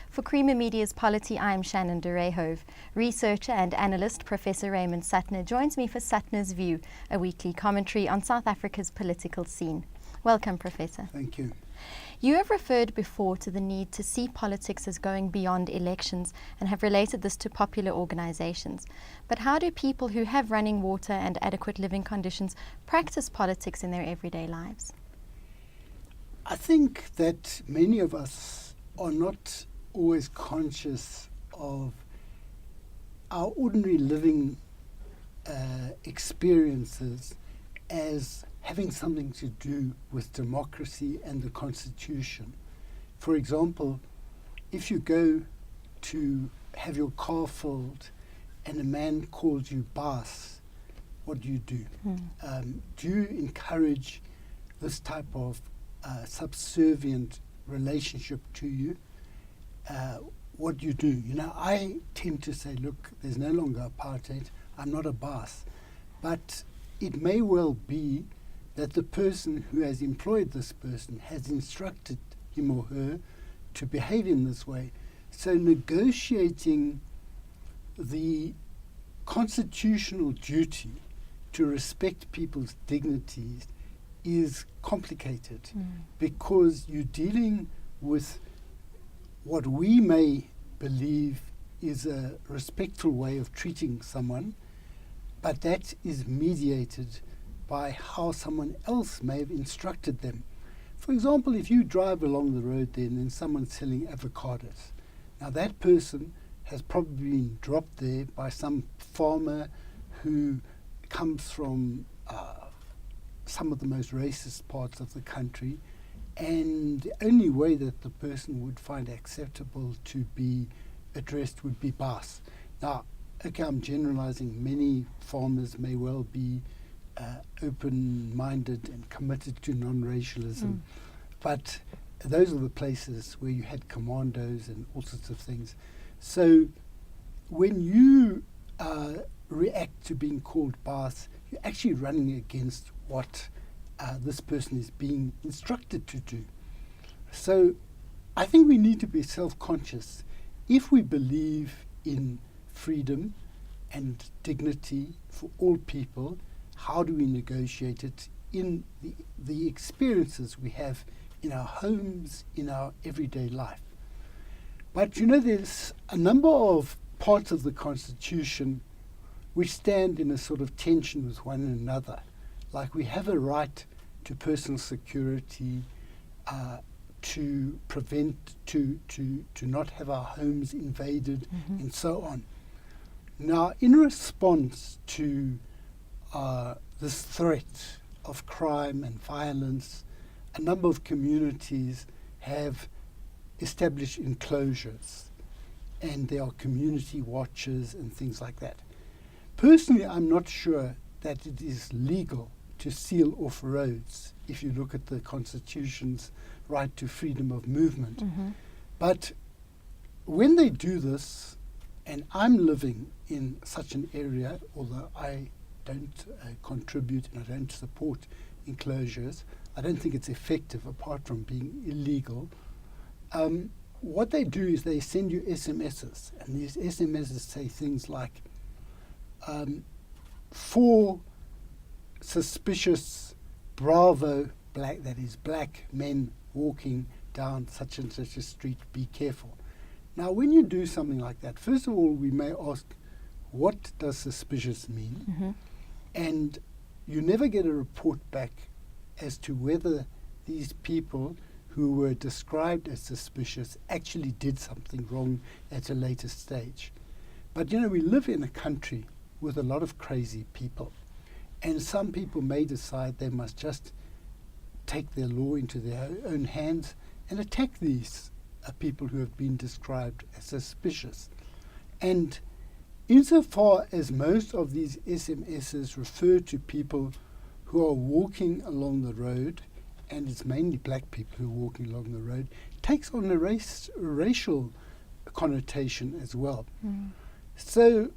For Creamer Media's Polity, I am Shannon de Rehove. Researcher and analyst Professor Raymond Suttner joins me for Suttner's View, a weekly commentary on South Africa's political scene. Welcome, Professor. Thank you. You have referred before to the need to see politics as going beyond elections and have related this to popular organizations. But how do people who have running water and adequate living conditions practice politics in their everyday lives? I think that many of us are not always conscious of our ordinary living experiences as having something to do with democracy and the Constitution. For example, if you go to have your car filled and a man calls you boss, what do you do? Do you encourage this type of subservient relationship to you? What do you do? You know, I tend to say, look, there's no longer apartheid. I'm not a boss. But it may well be that the person who has employed this person has instructed him or her to behave in this way. So negotiating the constitutional duty to respect people's dignities is complicated because you're dealing with what we may believe is a respectful way of treating someone, but that is mediated by how someone else may have instructed them. For example, if you drive along the road then and someone's selling avocados, now that person has probably been dropped there by some farmer who comes from some of the most racist parts of the country, and the only way that the person would find acceptable to be addressed would be boss. Now, okay, I'm generalizing. Many farmers may well be open-minded and committed to non-racialism, but those are the places where you had commandos and all sorts of things. So when you react to being called boss, you're actually running against what this person is being instructed to do. So I think we need to be self-conscious. If we believe in freedom and dignity for all people, how do we negotiate it in the experiences we have in our homes, in our everyday life? But you know, there's a number of parts of the Constitution which stand in a sort of tension with one another. Like we have a right to personal security, to prevent, to not have our homes invaded, and so on. Now, in response to this threat of crime and violence, a number of communities have established enclosures, and there are community watches and things like that. Personally, I'm not sure that it is legal to seal off roads if you look at the Constitution's right to freedom of movement. But when they do this, and I'm living in such an area, although I don't contribute and I don't support enclosures, I don't think it's effective apart from being illegal. What they do is they send you SMSs, and these SMSs say things like, 4 suspicious Bravo black, that is black men walking down such and such a street, be careful. Now when you do something like that, first of all we may ask, what does suspicious mean? And you never get a report back as to whether these people who were described as suspicious actually did something wrong at a later stage. But you know, we live in a country with a lot of crazy people, and some people may decide they must just take their law into their own hands and attack these people who have been described as suspicious. And insofar as most of these SMSs refer to people who are walking along the road, and it's mainly black people who are walking along the road, it takes on a racial connotation as well. So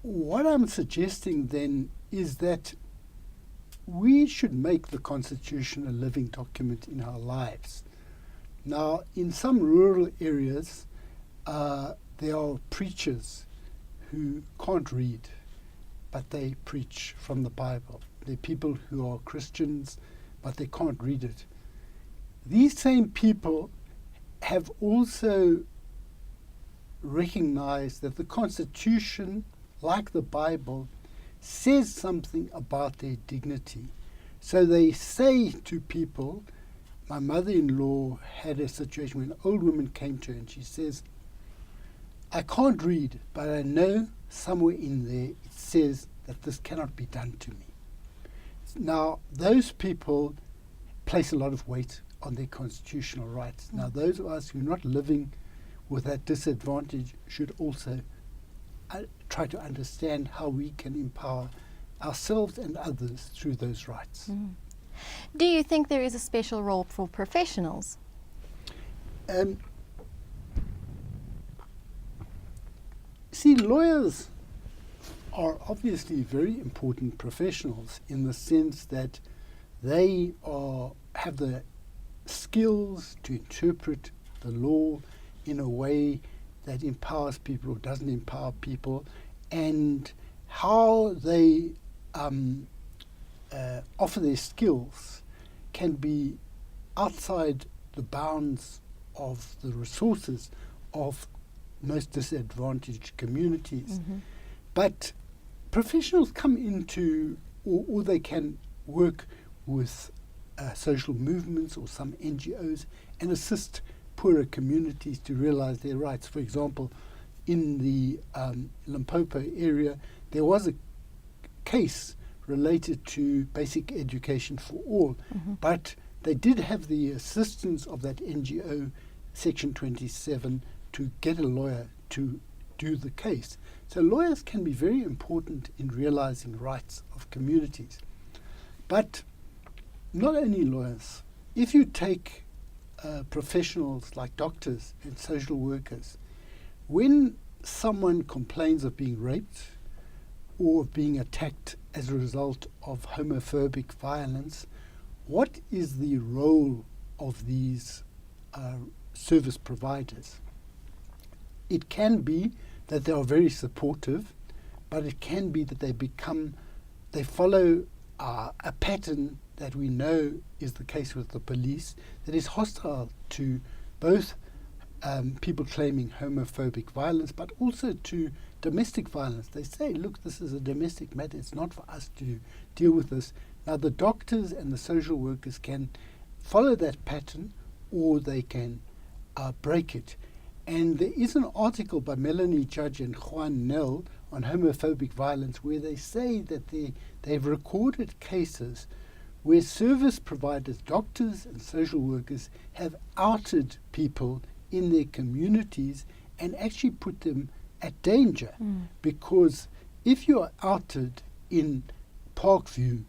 what I'm suggesting then is that we should make the Constitution a living document in our lives. Now, in some rural areas, there are preachers who can't read, but they preach from the Bible. There are people who are Christians, but they can't read it. These same people have also recognized that the Constitution, like the Bible, says something about their dignity. So they say to people, my mother-in-law had a situation when an old woman came to her and she says, I can't read, but I know somewhere in there it says that this cannot be done to me. Now, those people place a lot of weight on their constitutional rights. Now, those of us who are not living with that disadvantage should also try to understand how we can empower ourselves and others through those rights. Do you think there is a special role for professionals? See, lawyers are obviously very important professionals in the sense that they have the skills to interpret the law in a way that empowers people or doesn't empower people, and how they offer their skills can be outside the bounds of the resources of most disadvantaged communities. But professionals come into, or they can work with social movements or some NGOs and assist poorer communities to realize their rights. For example, in the Limpopo area, there was a case related to basic education for all, but they did have the assistance of that NGO, Section 27, to get a lawyer to do the case. So lawyers can be very important in realizing rights of communities. But not only lawyers. If you take professionals like doctors and social workers, when someone complains of being raped or of being attacked as a result of homophobic violence, what is the role of these service providers? It can be that they are very supportive, but it can be that they follow a pattern that we know is the case with the police, that is hostile to both people claiming homophobic violence, but also to domestic violence. They say, look, this is a domestic matter, it's not for us to deal with this. Now, the doctors and the social workers can follow that pattern, or they can break it. And there is an article by Melanie Judge and Juan Nell on homophobic violence where they say that they've recorded cases where service providers, doctors and social workers, have outed people in their communities and actually put them at danger. Because if you are outed in Parkview,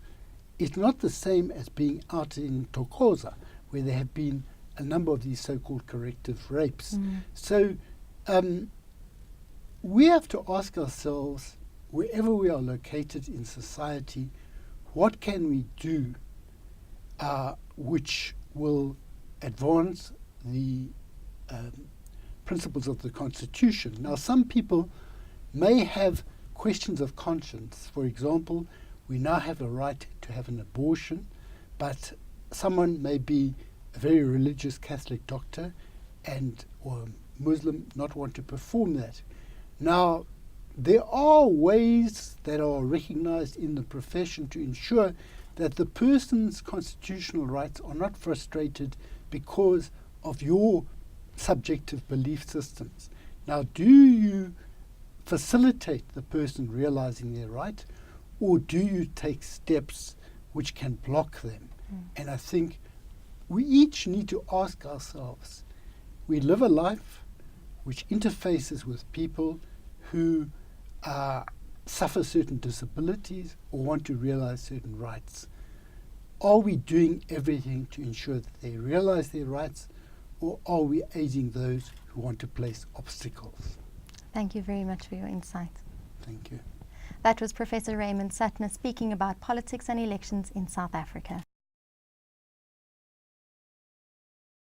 it's not the same as being outed in Tokoza, where there have been a number of these so-called corrective rapes. So we have to ask ourselves, wherever we are located in society, what can we do which will advance the principles of the Constitution? Now, some people may have questions of conscience. For example, we now have a right to have an abortion, but someone may be a very religious Catholic doctor or Muslim not want to perform that. Now, there are ways that are recognized in the profession to ensure that the person's constitutional rights are not frustrated because of your subjective belief systems. Now, do you facilitate the person realizing their right, or do you take steps which can block them? And I think we each need to ask ourselves, we live a life which interfaces with people who suffer certain disabilities or want to realize certain rights. Are we doing everything to ensure that they realize their rights, or are we aiding those who want to place obstacles? Thank you very much for your insight. Thank you. That was Professor Raymond Suttner speaking about politics and elections in South Africa.